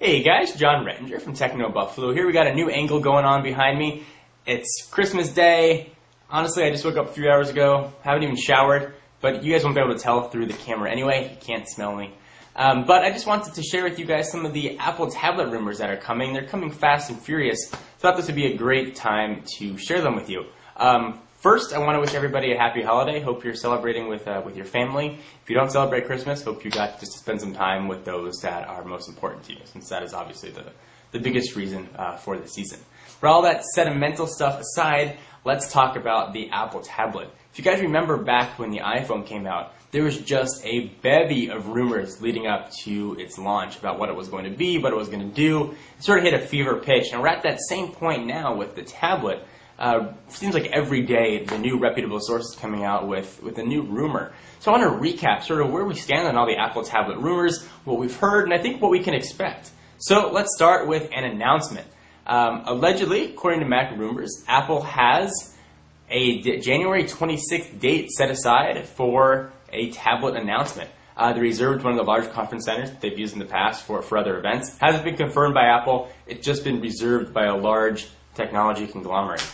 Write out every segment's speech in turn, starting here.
Hey guys, John Rettinger from Techno Buffalo here. We got a new angle going on behind me. It's Christmas Day. Honestly, I just woke up a few hours ago. Haven't even showered, but you guys won't be able to tell through the camera anyway. You can't smell me. But I just wanted to share with you guys some of the Apple tablet rumors that are coming. They're coming fast and furious. Thought this would be a great time to share them with you. First, I want to wish everybody a happy holiday. Hope you're celebrating with your family. If you don't celebrate Christmas, hope you got to spend some time with those that are most important to you, since that is obviously the biggest reason for the season. For all that sentimental stuff aside, let's talk about the Apple tablet. If you guys remember back when the iPhone came out, there was just a bevy of rumors leading up to its launch about what it was going to be, what it was going to do. It sort of hit a fever pitch, and we're at that same point now with the tablet. Seems like every day the new reputable sources coming out with a new rumor. So I want to recap sort of where we stand on all the Apple tablet rumors, what we've heard, and I think what we can expect. So let's start with an announcement. Allegedly, according to Mac Rumors, Apple has a January 26th date set aside for a tablet announcement. They reserved one of the large conference centers that they've used in the past for other events. Hasn't been confirmed by Apple. It's just been reserved by a large technology conglomerate.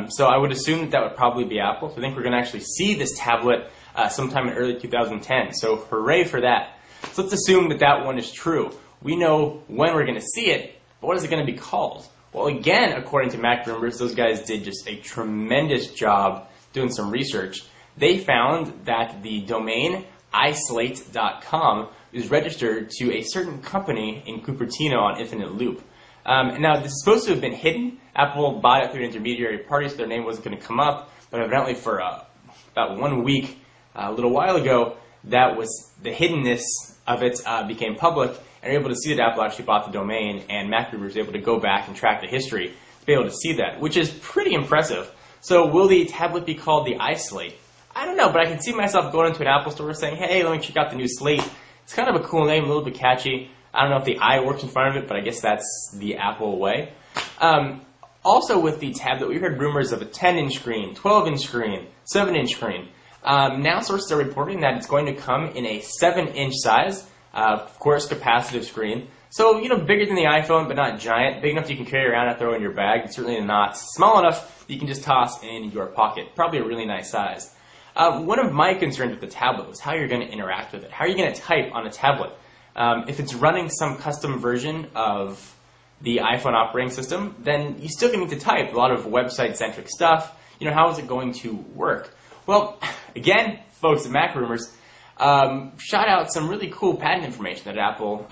So I would assume that would probably be Apple. So I think we're going to actually see this tablet sometime in early 2010. So hooray for that. So let's assume that that one is true. We know when we're going to see it, but what is it going to be called? Well, again, according to Mac Rumors, those guys did just a tremendous job doing some research. They found that the domain iSlate.com is registered to a certain company in Cupertino on Infinite Loop. Now, this is supposed to have been hidden. Apple bought it through an intermediary party, so their name wasn't going to come up. But evidently, for about 1 week, a little while ago, that was the hiddenness of it became public, and you're able to see that Apple actually bought the domain, and Mac Rumors was able to go back and track the history to be able to see that, which is pretty impressive. So, will the tablet be called the iSlate? I don't know, but I can see myself going into an Apple store saying, "Hey, let me check out the new Slate." It's kind of a cool name, a little bit catchy. I don't know if the I works in front of it, but I guess that's the Apple way. Also with the tablet, we heard rumors of a 10-inch screen, 12-inch screen, 7-inch screen. Now sources are reporting that it's going to come in a 7-inch size, of course, capacitive screen. So, bigger than the iPhone, but not giant. Big enough that you can carry around and throw in your bag. Certainly not small enough that you can just toss in your pocket. Probably a really nice size. One of my concerns with the tablet was how you're going to interact with it. How are you going to type on a tablet? If it's running some custom version of the iPhone operating system, then you still need to type a lot of website-centric stuff. How is it going to work? Well, again, folks at Mac Rumors shot out some really cool patent information that Apple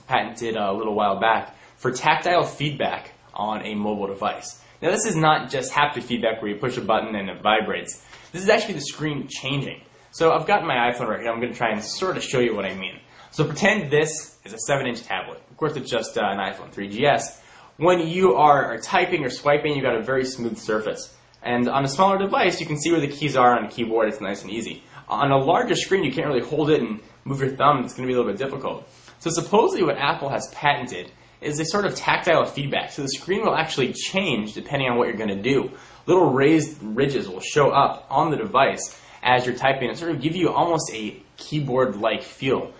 patented a little while back for tactile feedback on a mobile device. Now, this is not just haptic feedback where you push a button and it vibrates. This is actually the screen changing. So I've got my iPhone right here. I'm going to try and sort of show you what I mean. So pretend this is a 7-inch tablet. Of course, it's just an iPhone 3GS. When you are typing or swiping, you've got a very smooth surface. And on a smaller device, you can see where the keys are on a keyboard. It's nice and easy. On a larger screen, you can't really hold it and move your thumb. It's going to be a little bit difficult. So supposedly what Apple has patented is a sort of tactile feedback. So the screen will actually change depending on what you're going to do. Little raised ridges will show up on the device as you're typing and sort of give you almost a keyboard-like feel.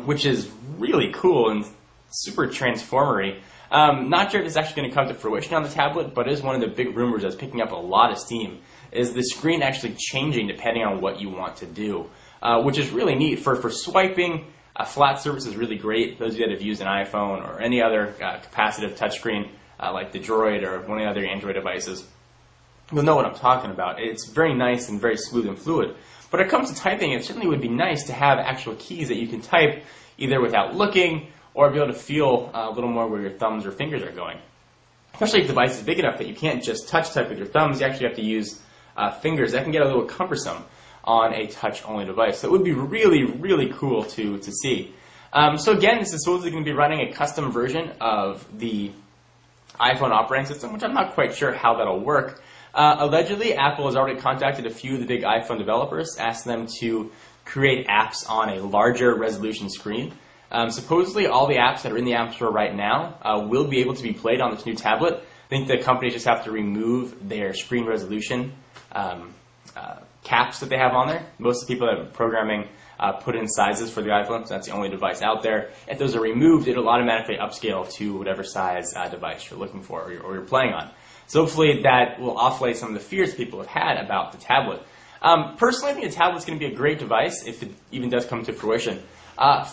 Which is really cool and super transformery. Not sure if it's actually going to come to fruition on the tablet, but it is one of the big rumors that's picking up a lot of steam, is the screen actually changing depending on what you want to do, which is really neat. For swiping, a flat surface is really great. Those of you that have used an iPhone or any other capacitive touchscreen like the Droid or one of the other Android devices, you'll know what I'm talking about. It's very nice and very smooth and fluid. But when it comes to typing, it certainly would be nice to have actual keys that you can type either without looking or be able to feel a little more where your thumbs or fingers are going. Especially if the device is big enough that you can't just touch type with your thumbs, you actually have to use fingers. That can get a little cumbersome on a touch-only device. So it would be really, really cool to see. So again, this is supposedly going to be running a custom version of the iPhone operating system, which I'm not quite sure how that'll work. Allegedly, Apple has already contacted a few of the big iPhone developers, asked them to create apps on a larger resolution screen. Supposedly, all the apps that are in the App Store right now will be able to be played on this new tablet. I think the companies just have to remove their screen resolution caps that they have on there. Most of the people that are programming put in sizes for the iPhone, so that's the only device out there. If those are removed, it'll automatically upscale to whatever size device you're looking for or you're playing on. So hopefully that will offlay some of the fears people have had about the tablet. Personally, I think the tablet's going to be a great device if it even does come to fruition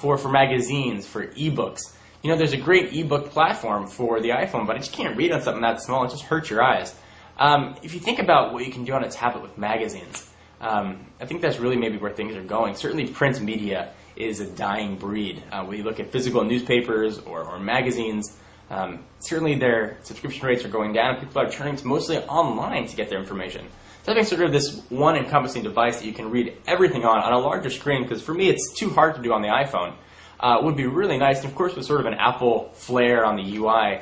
for magazines, for ebooks. You know, there's a great ebook platform for the iPhone, but I just can't read on something that small. It just hurts your eyes. If you think about what you can do on a tablet with magazines, I think that's really maybe where things are going. Certainly print media is a dying breed. When you look at physical newspapers or magazines, certainly their subscription rates are going down. People are turning to mostly online to get their information. So having sort of this one encompassing device that you can read everything on a larger screen, because for me it's too hard to do on the iPhone, would be really nice. And of course with sort of an Apple flair on the UI,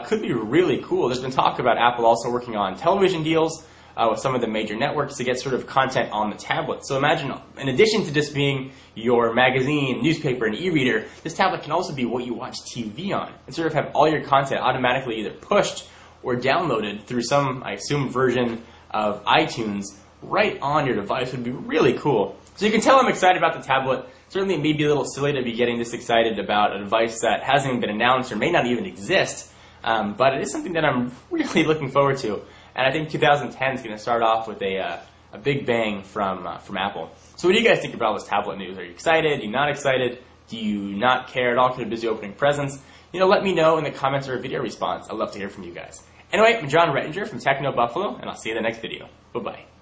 could be really cool. There's been talk about Apple also working on television deals with some of the major networks to get sort of content on the tablet. So imagine, in addition to just being your magazine, newspaper, and e-reader, this tablet can also be what you watch TV on, and sort of have all your content automatically either pushed or downloaded through some, I assume, version of iTunes right on your device. Would be really cool. So you can tell I'm excited about the tablet. Certainly it may be a little silly to be getting this excited about a device that hasn't even been announced or may not even exist, but it is something that I'm really looking forward to. And I think 2010 is going to start off with a big bang from Apple. So what do you guys think about all this tablet news? Are you excited? Are you not excited? Do you not care at all because you're busy opening presents? You know, let me know in the comments or a video response. I'd love to hear from you guys. Anyway, I'm John Rettinger from Techno Buffalo, and I'll see you in the next video. Bye-bye.